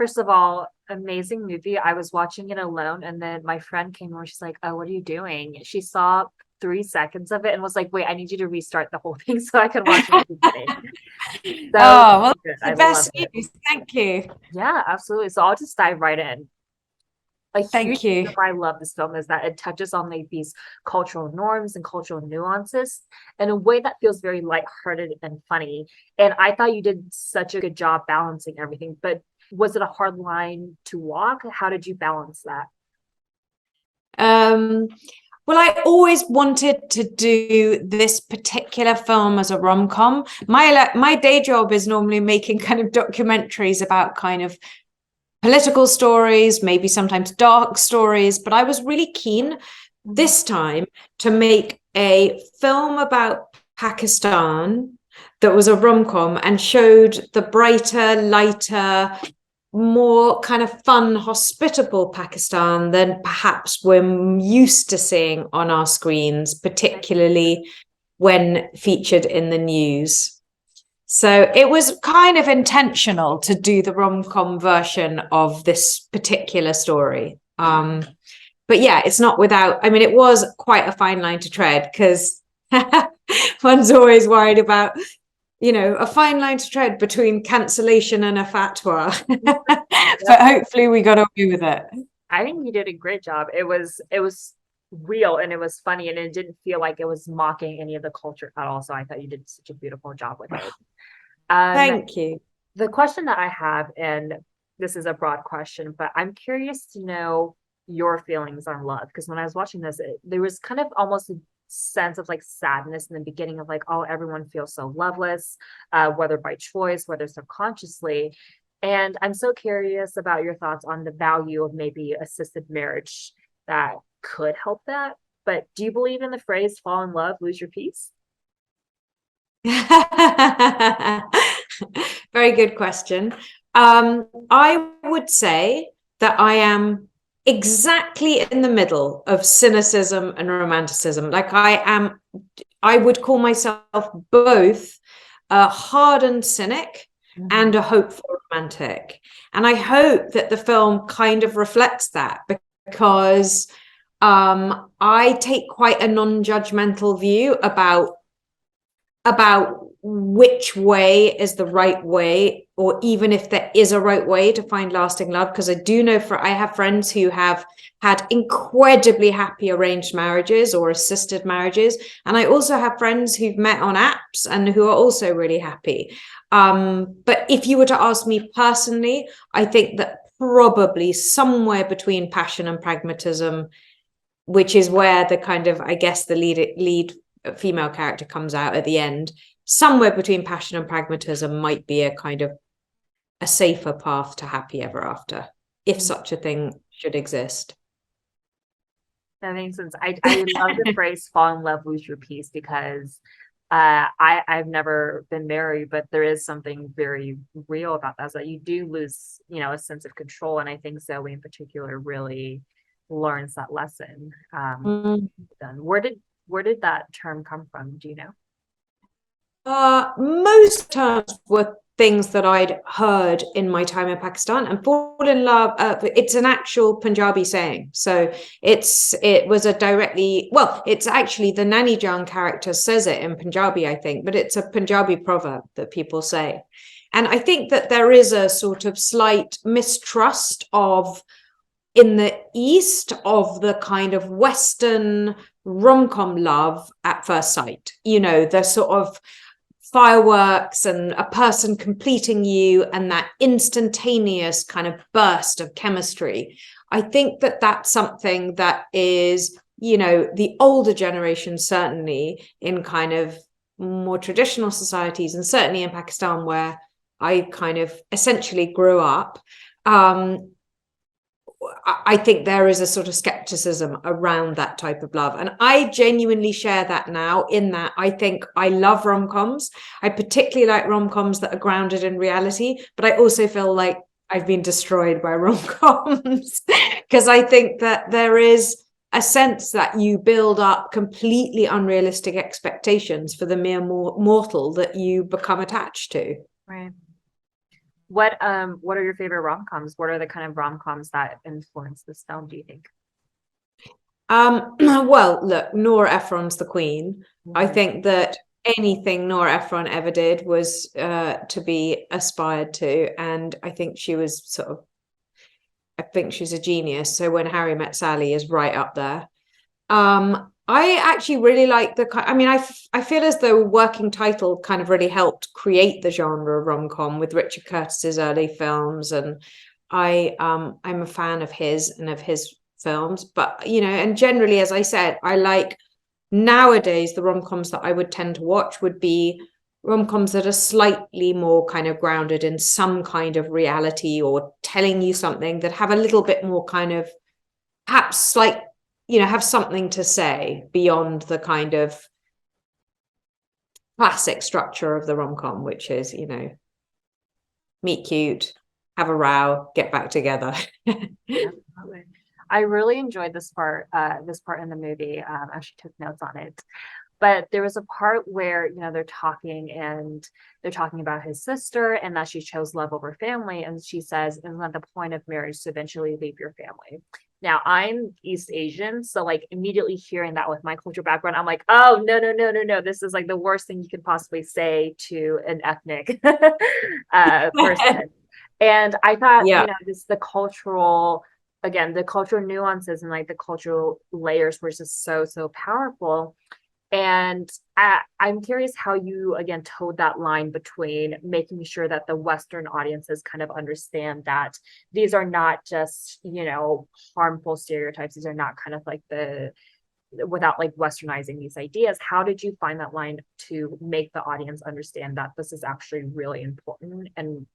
First of all, amazing movie. I was watching it alone, and then my friend came over. She's like, "Oh, what are you doing?" She saw 3 seconds of it and was like, "Wait, I need you to restart the whole thing so I can watch it at the beginning." So Oh, well, good. that's I the love best it. news. Thank you. Yeah, absolutely. So I'll just dive right in. A huge Thank you. reason why I love this film is that it touches on like these cultural norms and cultural nuances in a way that feels very lighthearted and funny. And I thought you did such a good job balancing everything. But was it a hard line to walk? How did you balance that? Um, well, I always wanted to do this particular film as a rom-com. My day job is normally making kind of documentaries about kind of political stories, maybe sometimes dark stories, but I was really keen Mhm. this time to make a film about Pakistan that was a rom-com and showed the brighter, lighter, more kind of fun, hospitable Pakistan than perhaps we're used to seeing on our screens, particularly when featured in the news. So it was kind of intentional to do the rom-com version of this particular story. But yeah, it's not without, I mean, it was quite a fine line to tread because one's always worried about, a fine line to tread between cancellation and a fatwa. But Yep. hopefully we got away with it. I think you did a great job. It was real and it was funny and it didn't feel like it was mocking any of the culture at all. So I thought you did such a beautiful job with it. Um, Thank you. the question that I have, and this is a broad question, but I'm curious to know your feelings on love. Because when I was watching this, there was kind of almost a sense of like sadness in the beginning of like, oh, everyone feels so loveless, whether by choice, whether subconsciously. And I'm so curious about your thoughts on the value of maybe assisted marriage that could help that. But do you believe in the phrase fall in love, lose your peace? Very good question. I would say that I am exactly in the middle of cynicism and romanticism. I would call myself both a hardened cynic and Mhm. a hopeful romantic. And I hope that the film kind of reflects that because I take quite a non-judgmental view about which way is the right way, or even if there is a right way to find lasting love. Because I have friends who have had incredibly happy arranged marriages or assisted marriages. And I also have friends who've met on apps and who are also really happy. But if you were to ask me personally, I think that probably somewhere between passion and pragmatism, which is where the kind of, I guess, the lead female character comes out at the end. Somewhere between passion and pragmatism might be a kind of a safer path to happy ever after, if such a thing should exist. That makes sense. I love the phrase fall in love, lose your peace because I've never been married, but there is something very real about that, is that you do lose, a sense of control. And I think Zoe in particular really learns that lesson. Mm. Then where did that term come from? Do you know? Most terms were things that I'd heard in my time in Pakistan, and fall in love. It's an actual Punjabi saying, so it was a directly well. It's actually the Nani Jan character says it in Punjabi, I think, but it's a Punjabi proverb that people say, and I think that there is a sort of slight mistrust of in the East of the kind of Western rom-com love at first sight. The sort of fireworks and a person completing you and that instantaneous kind of burst of chemistry. I think that that's something that is, the older generation, certainly in kind of more traditional societies, and certainly in Pakistan, where I kind of essentially grew up. I think there is a sort of skepticism around that type of love. And I genuinely share that now, in that I think I love rom-coms. I particularly like rom-coms that are grounded in reality, but I also feel like I've been destroyed by rom-coms because I think that there is a sense that you build up completely unrealistic expectations for the mere mortal that you become attached to. Right. What are your favorite rom-coms? What are the kind of rom-coms that influence this film, do you think? Well, look, Nora Ephron's the queen. I Mhm. think that anything Nora Ephron ever did was to be aspired to, and I think she was sort of, I think she's a genius. So When Harry Met Sally is right up there. I actually really like I mean, I feel as though working title kind of really helped create the genre rom-com with Richard Curtis's early films, and I'm a fan of his and of his films. But and generally, as I said, I like nowadays the rom-coms that I would tend to watch would be rom-coms that are slightly more kind of grounded in some kind of reality or telling you something, that have a little bit more kind of, perhaps like, have something to say beyond the kind of classic structure of the rom-com, which is, meet cute, have a row, get back together. Absolutely. I really enjoyed this part in the movie. I actually took notes on it. But there was a part where, they're talking about his sister and that she chose love over family. And she says, isn't that the point of marriage, to eventually leave your family? Now, I'm East Asian, so like immediately hearing that with my cultural background, I'm like, oh, no, no, no, no, no. This is like the worst thing you could possibly say to an ethnic person. And I thought, Yeah. just the cultural nuances and like the cultural layers were just so, so powerful. And I'm curious how you, again, towed that line between making sure that the Western audiences kind of understand that these are not just, harmful stereotypes. These are not kind of like without like Westernizing these ideas. How did you find that line to make the audience understand that this is actually really important and,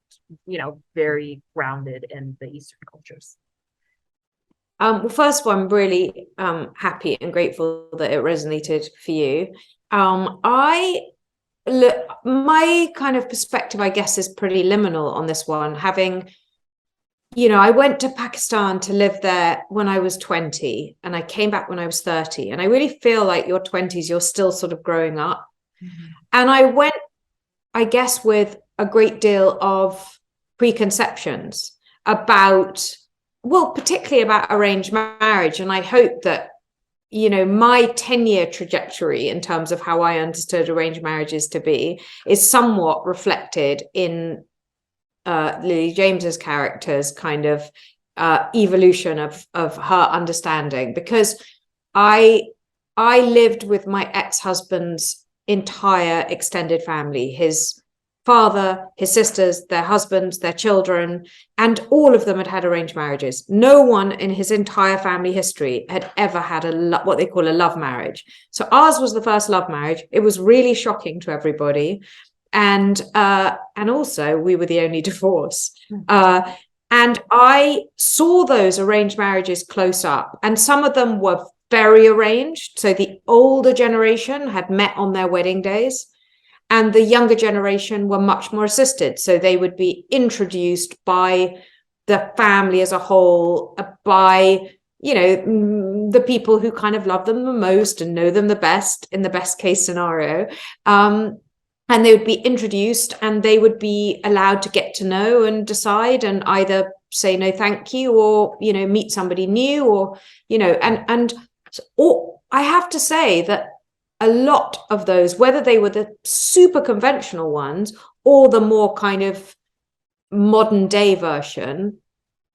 very grounded in the Eastern cultures? Well, first of all, I'm really happy and grateful that it resonated for you. I look, my kind of perspective, I guess, is pretty liminal on this one. Having, I went to Pakistan to live there when I was 20, and I came back when I was 30. And I really feel like your 20s, you're still sort of growing up. Mhm. And I went, I guess, with a great deal of preconceptions about, well, particularly about arranged marriage. And I hope that, my 10-year trajectory in terms of how I understood arranged marriages to be is somewhat reflected in Lily James's character's kind of evolution of her understanding, because I I lived with my ex-husband's entire extended family, his father, his sisters, their husbands, their children, and all of them had had arranged marriages. No one in his entire family history had ever had what they call a love marriage. So ours was the first love marriage. It was really shocking to everybody, and also we were the only divorce. And I saw those arranged marriages close up, and some of them were very arranged. So the older generation had met on their wedding days, and the younger generation were much more assisted. So they would be introduced by the family as a whole, by the people who kind of love them the most and know them the best in the best case scenario. And they would be introduced, and they would be allowed to get to know and decide, and either say no thank you, or meet somebody new, or and or I have to say that a lot of those, whether they were the super conventional ones or the more kind of modern day version,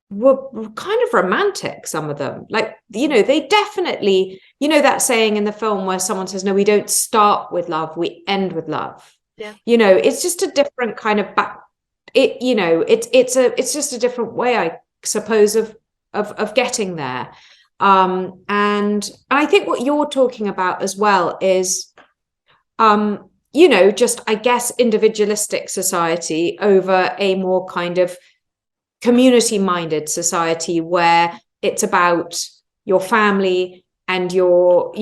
were kind of romantic. Some of them, like, they definitely, that saying in the film where someone says, no, we don't start with love, we end with love. Yeah. It's just a different kind of it's just a different way, I suppose, of getting there. And I think what you're talking about as well is just, I guess, individualistic society over a more kind of community-minded society, where it's about your family and your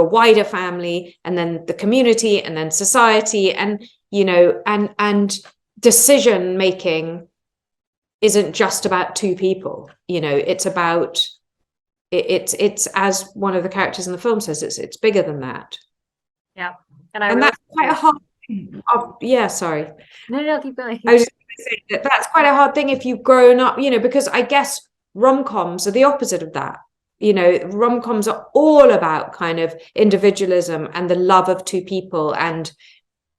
wider family, and then the community, and then society, and and decision making isn't just about two people. It's about it's as one of the characters in the film says, it's bigger than that. Yeah. And I And really that's quite a hard Yeah, sorry. No, keep going. I was just going to say that that's quite a hard thing if you've grown up, because I guess rom-coms are the opposite of that. Rom-coms are all about kind of individualism and the love of two people, and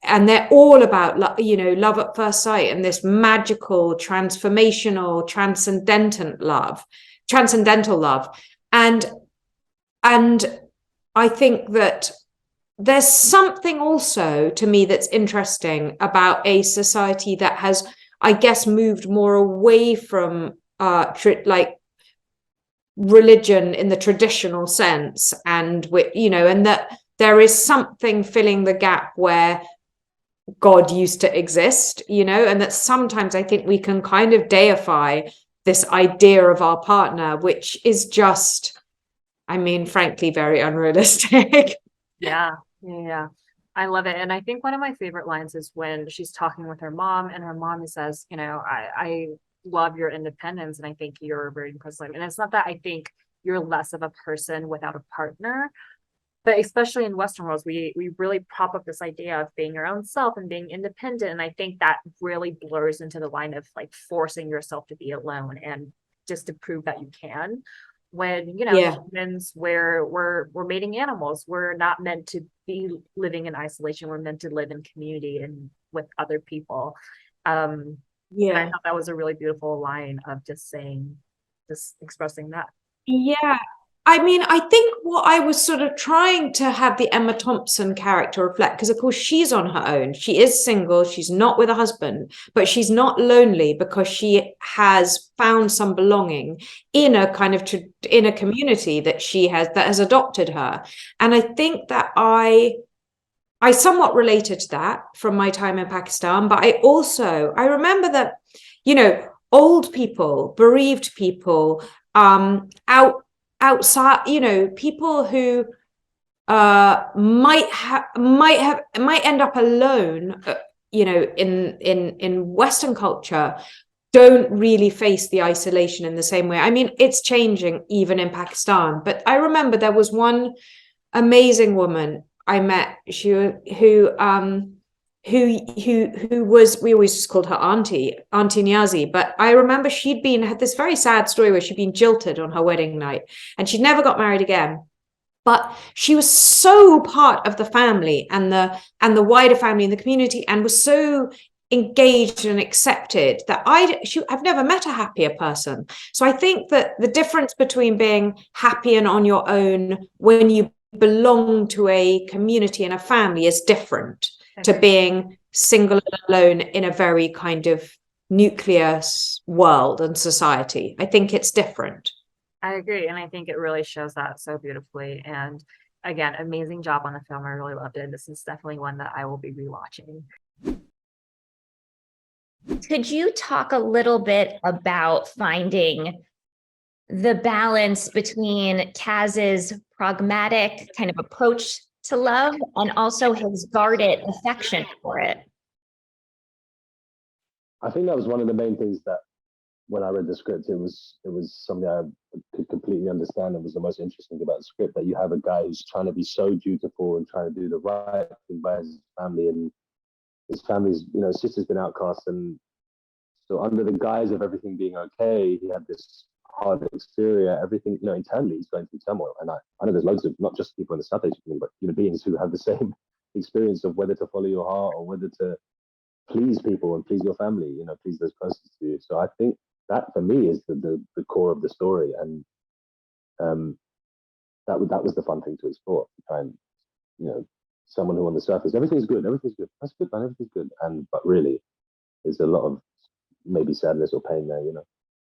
they're all about love at first sight and this magical, transformational, transcendental love. And I think that there's something also to me that's interesting about a society that has, I guess, moved more away from like religion in the traditional sense, and and that there is something filling the gap where God used to exist, and that sometimes I think we can kind of deify this idea of our partner, which is just, I mean, frankly, very unrealistic. Yeah. I love it. And I think one of my favorite lines is when she's talking with her mom, and her mom says, I love your independence, and I think you're very impressive. And it's not that I think you're less of a person without a partner, but especially in Western worlds, we really prop up this idea of being your own self and being independent. And I think that really blurs into the line of like forcing yourself to be alone and just to prove that you can. When Yeah. humans, we're mating animals, we're not meant to be living in isolation, we're meant to live in community and with other people. And I Yeah. thought that was a really beautiful line of just expressing that. Yeah. I mean, I think what I was sort of trying to have the Emma Thompson character reflect, because of course she's on her own. She is single, she's not with a husband, but she's not lonely because she has found some belonging in a kind of in a community that has adopted her. And I think that I somewhat related to that from my time in Pakistan, but I remember that, old people, bereaved people, outside, people who might end up alone, in Western culture, don't really face the isolation in the same way. I mean, it's changing even in Pakistan, but I remember there was one amazing woman I met, who was, we always just called her Auntie Niazi, but I remember had this very sad story where she'd been jilted on her wedding night and she'd never got married again. But she was so part of the family and the wider family and the community, and was so engaged and accepted that I've never met a happier person. So I think that the difference between being happy and on your own when you belong to a community and a family is different to being single and alone in a very kind of nuclear world and society. I think it's different. I agree. And I think it really shows that so beautifully. And again, amazing job on the film. I really loved it. This is definitely one that I will be rewatching. Could you talk a little bit about finding the balance between Kaz's pragmatic kind of approach to love and also his guarded affection for it? I think that was one of the main things that when I read the script, it was something I could completely understand, and was the most interesting about the script, that you have a guy who's trying to be so dutiful and trying to do the right thing by his family, and his family's, his sister's been outcast, and so under the guise of everything being okay, he had this hard exterior, everything, internally he's going through turmoil. And I know there's loads of, not just people in the South Asian community, but human beings who have the same experience of whether to follow your heart or whether to please people and please your family, please those closest to you. So I think that for me is the core of the story, and that was the fun thing to explore. To try and, someone who on the surface everything's good, that's good, man, everything's good, but really there's a lot of maybe sadness or pain there.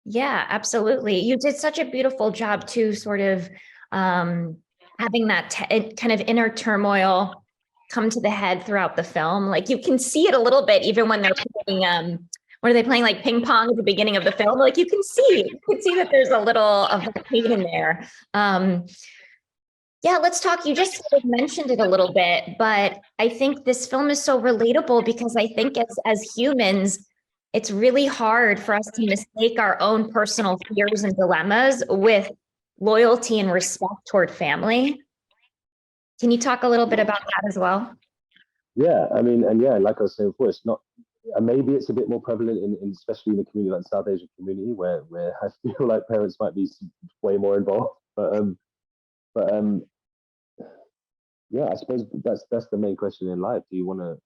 Yeah, absolutely. You did such a beautiful job too, sort of having that kind of inner turmoil come to the head throughout the film. Like you can see it a little bit even when they're playing what are they playing, like ping pong at the beginning of the film? Like you can see that there's a little of pain in there. Yeah, let's talk. You just sort of mentioned it a little bit, but I think this film is so relatable because I think as humans, it's really hard for us to mistake our own personal fears and dilemmas with loyalty and respect toward family. Can you talk a little bit about that as well? Yeah, I mean, and yeah, like I was saying before, it's not. Maybe it's a bit more prevalent in especially in a community like the South Asian community, where I feel like parents might be way more involved. But yeah, I suppose that's the main question in life. Do you want to?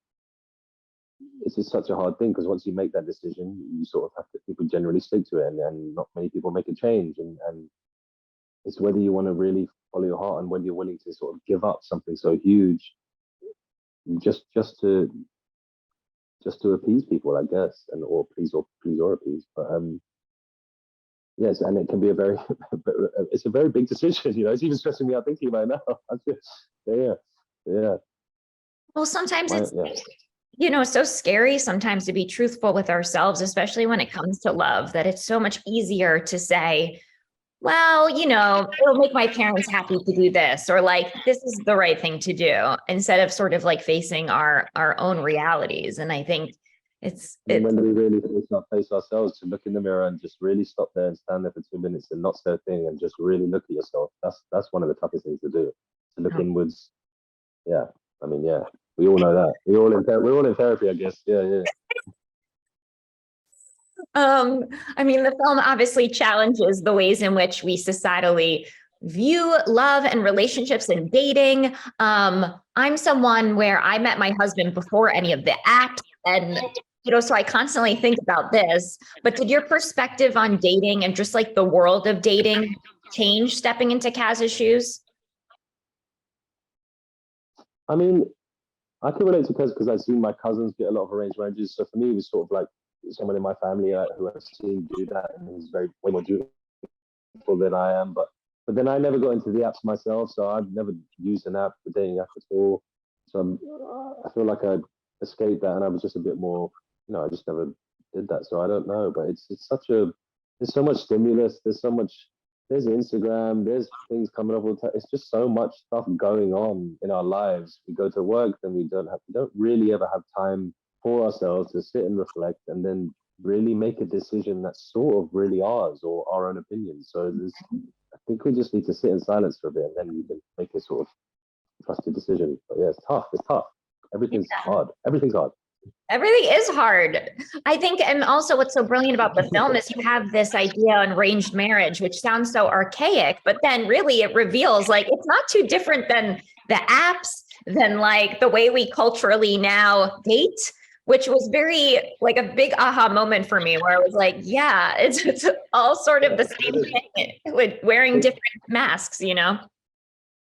It's just such a hard thing because once you make that decision, you sort of have to. People generally stick to it, and not many people make a change. And it's whether you want to really follow your heart and when you're willing to sort of give up something so huge, just just to just to appease people, I guess, and or appease. But yes, and it can be a very, it's a very big decision. You know, it's even stressing me out thinking about it now. Yeah, yeah, Well, sometimes my, it's, yeah. so scary sometimes to be truthful with ourselves, especially when it comes to love, that it's so much easier to say, well, it'll make my parents happy to do this, or like, this is the right thing to do, instead of sort of like facing our own realities. And I think And when do we really face ourselves to look in the mirror and just really stop there and stand there for 2 minutes and not say a thing and just really look at yourself? That's one of the toughest things to do. To look inwards. Yeah, I mean, yeah, we all know that. We're all in therapy, I guess. Yeah, yeah. I mean, the film obviously challenges the ways in which we societally view love and relationships and dating. I'm someone where I met my husband before any of the apps, and so I constantly think about this. But did your perspective on dating and just like the world of dating change stepping into Kaz's shoes? I mean, I can relate to because I've seen my cousins get a lot of arranged marriages. So for me, it was sort of like someone in my family who I've seen do that and is very way more dutiful than I am. But then I never got into the apps myself, so I've never used an app for dating app at all. So I feel like I escaped that, and I was just a bit more, I just never did that. So I don't know, but it's such a there's so much stimulus. There's Instagram. There's things coming up all the time. It's just so much stuff going on in our lives. We go to work, then we don't really ever have time for ourselves to sit and reflect, and then really make a decision that's sort of really ours or our own opinion. So I think we just need to sit in silence for a bit, and then you can make a sort of trusted decision. But yeah, it's tough. It's tough. Everything's hard. Everything's hard. Everything is hard. I think, and also what's so brilliant about the film is you have this idea on arranged marriage, which sounds so archaic, but then really it reveals like it's not too different than the apps, than like the way we culturally now date, which was very like a big aha moment for me, where I was like, yeah, it's all sort of the same thing with wearing different masks,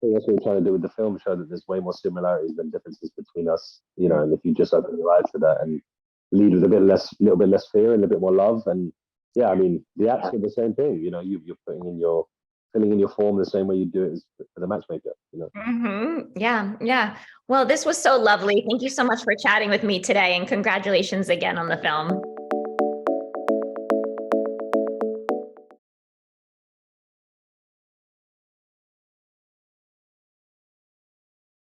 I think that's what we're trying to do with the film, show that there's way more similarities than differences between us, and if you just open your eyes to that and lead with a little bit less fear and a bit more love. And yeah, I mean, the apps are the same thing, you're filling in your form the same way you do it as for the matchmaker, Yeah, yeah. Well, this was so lovely. Thank you so much for chatting with me today, and congratulations again on the film.